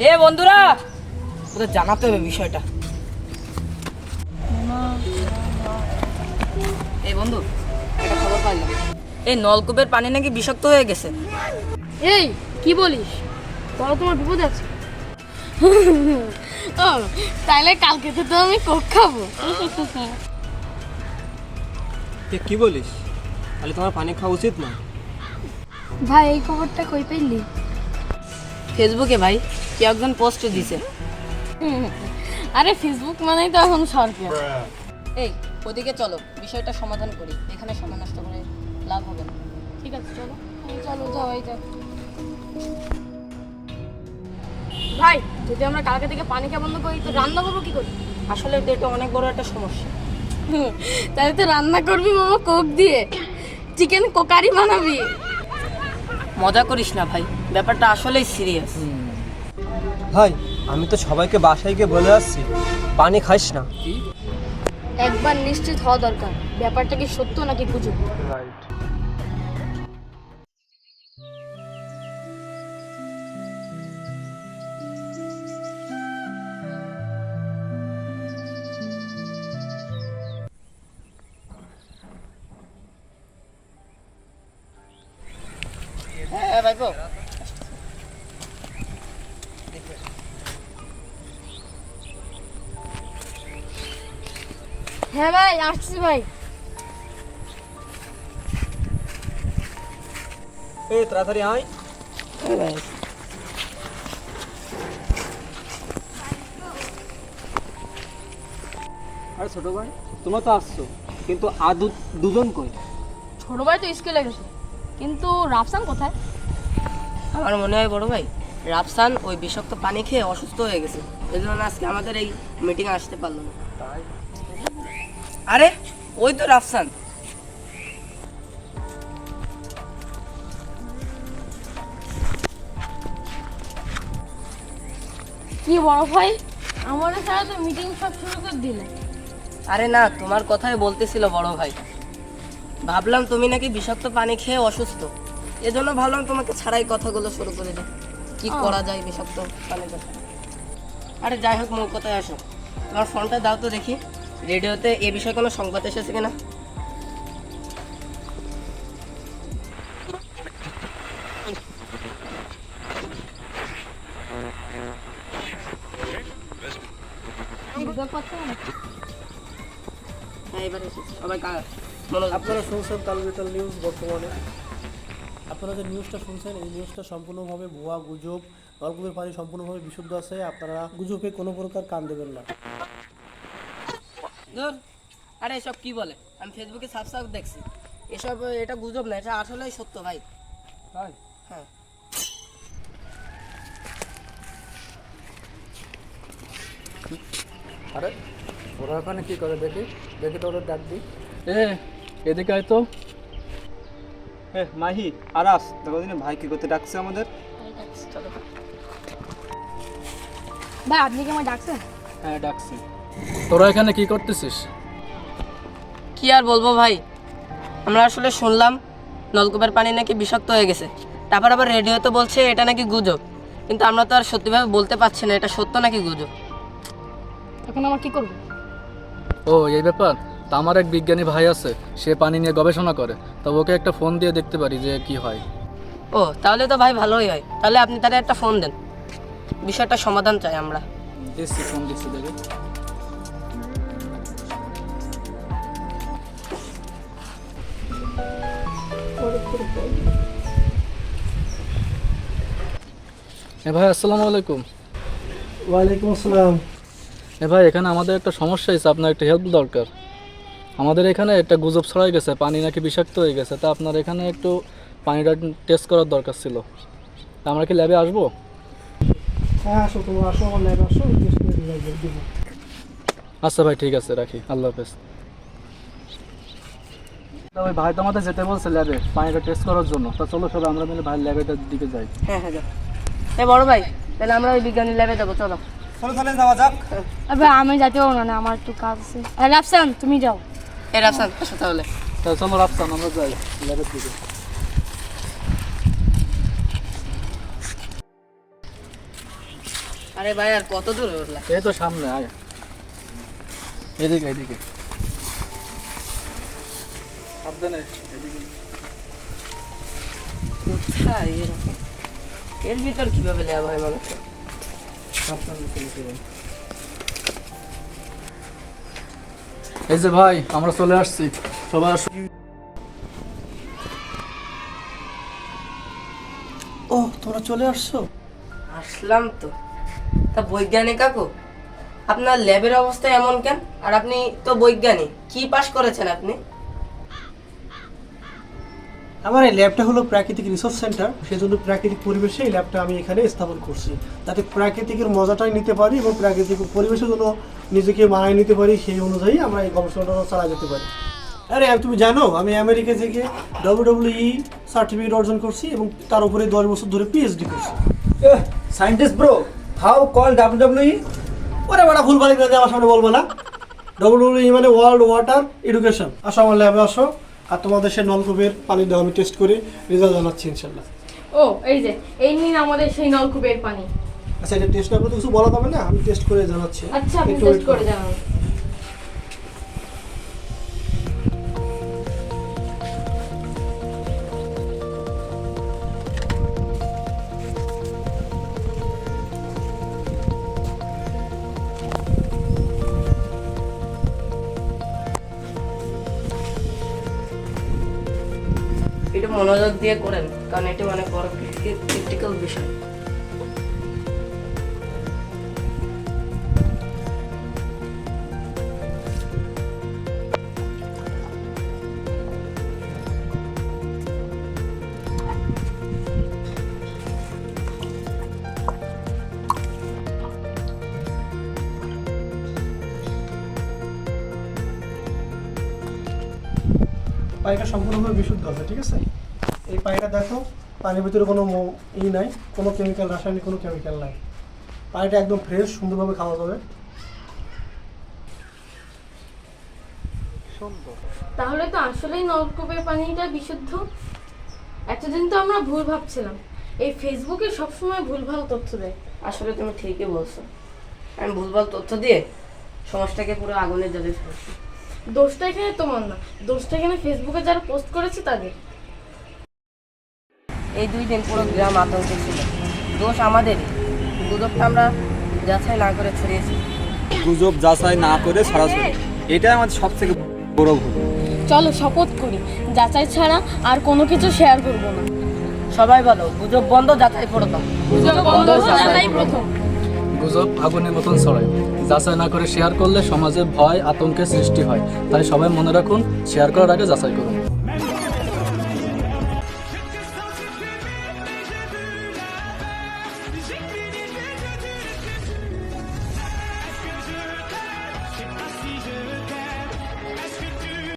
এ বন্ধুরা, ওদের জানাতে হবে বিষয়টা। এই বন্ধু, একটা খবর পাইলাম, এই নলকূপের পানি নাকি বিষাক্ত হয়ে গেছে। এই কি বলিস? বড় তোমার বিপদ আছে। ও তাইলে কালকে তো আমি কোক খাবো। তুই কি বলিস? তাহলে তোমার পানি খাওয়া উচিত না। ভাই এই খবরটা কই পেলি? ফেসবুকে ভাই কি একজন পোস্ট দিছে। আরে ফেসবুক মানেই তো এখন সরকার। এই ওদিকে চলো, বিষয়টা সমাধান করি, এখানে সময় নষ্ট করে লাভ হবে না। ঠিক আছে চলো। চলো যাও এই যাও। ভাই যদি আমরা কালকে থেকে পানি খাওয়া বন্ধ করি তো রান্না করবো কি করি? আসলে তো এটা অনেক বড় একটা সমস্যা। তাহলে তো রান্না করবি মামা কোক দিয়ে, চিকেন কোকারি বানাবি। মজা করিস না ভাই, ব্যাপারটা আসলেই সিরিয়াস। ভাই আমি তো সবাইকে বাসায় গিয়ে বলে আসছি পানি খাইস না। একবার নিশ্চিত হওয়া দরকার ব্যাপারটা কি সত্য নাকি গুজব। রাইট। হ্যাঁ ভাইপো, হ্যাঁ ভাই আসছি ভাই। এই তাড়াতাড়ি আয়। আরে ছোট ভাই তোমরা তো আসছো, কিন্তু দুজন কই? ছোট ভাই তো স্কুলে গেছে, কিন্তু রাফসান কোথায়? আমার মনে হয় বড় ভাই রাফসান ওই বিষাক্ত পানি খেয়ে অসুস্থ হয়ে গেছে, এই জন্য আজকে আমাদের এই মিটিংয়ে আসতে পারলো না। আরে ওই তো রাফসান। কি বড় ভাই, আমাদের সাথে তো মিটিং সব শুরু করে দিলে। আরে না, তোমার কথাই বলতেছিল বড় ভাই। ভাবলাম তুমি নাকি বিষাক্ত পানি খেয়ে অসুস্থ, এজন্য ভাবলাম তোমাকে ছাড়াই কথাগুলো শুরু করে দিই, কি করা যায় বিষাক্ত পানিতে। আরে যাই হোক, মূল কথায় আসো, তোমার ফোনটা দাও তো দেখি, রেডিওতে এ বিষয়ে কোনো সংবাদ এসেছে কিনা। হ্যাঁ এবার এসেছে, সবাই মনোযোগ। আপনারা শুনছেন তালবেতাল নিউজ। বর্তমানে আপনারা যে নিউজটা শুনছেন এই নিউজটা সম্পূর্ণভাবে ভুয়া, গুজব। নলকূপের পানি সম্পূর্ণভাবে বিশুদ্ধ আছে, আপনারা গুজবে কোনো প্রকার কান দেবেন না। ধুর, আরে এসব কি বলে, আমি ফেসবুকে সাবস্ক্রাইব দেখছি, এসব এটা গুজব না, এটা আসলেই সত্য ভাই। তাই? হ্যাঁ। আরে ওরা ওখানে কি করে দেখি দেখি তো ওদের ডাক দিই। এদিকে আয় তো। মাহি আরাস দেখো দিনে ভাই কি করতে ডাকছে আমাদের। ভাই আপনি কি আমার ডাকছেন? হ্যাঁ ডাকছি। তোরা এখানে কি করতেছিস? কি আর বলবো ভাই, আমরা আসলে শুনলাম নলকূপের পানি নাকি বিষাক্ত হয়ে গেছে, তারপর আবার রেডিওতে বলছে এটা নাকি গুজব, কিন্তু আমরা তো আর সত্যিভাবে বলতে পারছি না এটা সত্য নাকি গুজব। এখন আমার কি করবো? ও এই ব্যাপার। তা আমার এক বিজ্ঞানী ভাই আছে, সে পানি নিয়ে গবেষণা করে, তা ওকে একটা ফোন দিয়ে দেখতে পারি যে কি হয়। ও তাহলে তো ভাই ভালোই হয়, তাহলে আপনি তাদের একটা ফোন দেন, বিষয়টা সমাধান চাই আমরা। দিচ্ছি, ফোন দিচ্ছি দেখে। ভাই আসসালামু আলাইকুম। ওয়ালাইকুম আসসালাম। ভাই এখানে আমাদের একটা সমস্যা হয়েছে, আপনার একটা হেল্প দরকার। আমাদের এখানে একটা গুজব ছড়াই গেছে, পানি নাকি বিষাক্ত হয়ে গেছে, তা আপনার এখানে একটু পানিটা টেস্ট করার দরকার ছিল। তা আমরা কি ল্যাবে আসবো? হ্যাঁ আসো, তোমরা আসো, আমার ল্যাবে আসো, টেস্ট করে দিব। আচ্ছা ভাই ঠিক আছে, রাখি, আল্লাহ হাফেজ। তা ওই ভাই তো আমাদের যেতে বলছে ল্যাবে পানিটা টেস্ট করার জন্য, তা চলো সবাই আমরা মিলে ভাই ল্যাবেটার দিকে যাই। হ্যাঁ হ্যাঁ যাও। বড় ভাই, তাহলে আমরা ওই বিজ্ঞানী ল্যাবে যাবো, চলো। চলো তাহলে যাওয়া যাক। আরে আমি যাতে পারবো না, আমার একটু কাজ আছে। রাফসান তুমি যাও। এই রাফসান আসো তাহলে। তা চলো রাফসান আমরা যাই ল্যাবের দিকে। আরে ভাই আর কত দূর উঠলা? এই তো সামনে আয়, এদিকে এদিকে সাবধানে এদিকে। কোথায় এরকম? এর ভিতর কিভাবে নেওয়া হয় মানুষ? সাবধানে চলে যাবেন। এই যে ভাই আমরা চলে আসছি, সবাই আসো। ও তোমরা চলে আসছো? আসলাম তো। তা বৈজ্ঞানিক কাকু, আপনার ল্যাবের অবস্থা এমন কেন? আর আপনি তো বৈজ্ঞানিক, কি পাস করেছেন আপনি? আমার এই ল্যাবটা হলো প্রাকৃতিক রিসোর্স সেন্টার, সেজন্য প্রাকৃতিক পরিবেশে এই ল্যাবটা আমি এখানে স্থাপন করছি, যাতে প্রাকৃতিকের মজাটাই নিতে পারি এবং প্রাকৃতিক পরিবেশের জন্য নিজেকে মানায় নিতে পারি, সেই অনুযায়ী আমরা এই গবেষণাটা চালা যেতে পারি। আরে তুমি জানো আমি আমেরিকা থেকে WWE সার্টিফিকেট অর্জন করছি এবং তার উপরে 10 বছর ধরে পিএইচডি করছি। Scientist bro, how call WWE? ওরে বড় ভুল ভালি করে আমার সামনে বলবো না। WWE মানে ওয়ার্ল্ড ওয়াটার এডুকেশন। আসো আমার ল্যাবে আসো, আর তোমাদের সেই নলকূপের পানি দেওয়া আমি টেস্ট করে রেজাল্ট জানাচ্ছি ইনশাল্লাহ। ও এই যে এই নিন আমাদের সেই নলকূপের পানি। আচ্ছা এটা টেস্ট না করতে কিছু বলা যাবে না, আমি টেস্ট করে জানাচ্ছি। আচ্ছা আপনি একটু টেস্ট wait করে করো। জানান। একটু মনোযোগ দিয়ে করেন, কারণ এটা অনেক বড় ক্রিটিক্যাল বিষয়। পানিটা সম্পূর্ণভাবে বিশুদ্ধ আছে, ঠিক আছে? এই পানিটা দেখো, পানির ভিতরে কোনো নাই, কোনো কেমিক্যাল, রাসায়নিক কোনো কেমিক্যাল নাই। পানিটা একদম ফ্রেশ, সুন্দরভাবে খাওয়া যাবে। তাহলে তো আসলেই নলকূপের পানিটা বিশুদ্ধ। এতদিন তো আমরা ভুল ভাবছিলাম। এই ফেসবুকে সবসময় ভুলভাল তথ্য দেয়। আসলে তুমি ঠিকই বলছো, আমি ভুলভাল তথ্য দিয়ে সমাজটাকে পুরো আগুনে জ্বালিয়ে ফেলছি। দোষটা এখানে তোমার না, দোষটা এখানে ফেসবুকে যারা পোস্ট করেছে তাদের। এই 2 দিন পুরো গ্রাম আতঙ্কে ছিল, দোষ আমাদেরই। গুজবটা আমরা যাচাই না করে ছড়িয়েছি। গুজব যাচাই না করে সরাসরি, এটাই আমাদের সব থেকে বড় ভুল। চলো শপথ করি যাচাই ছাড়া আর কোনো কিছু শেয়ার করব না। সবাই বলো, গুজব বন্ধ, যাচাই প্রথম। যাচাই প্রথম। গুজব আগুনের মতন ছড়ায়, যাচাই না করে শেয়ার করলে সমাজে ভয় আতঙ্কের সৃষ্টি হয়। তাই সবাই মনে রাখুন, শেয়ার করার আগে যাচাই করুন।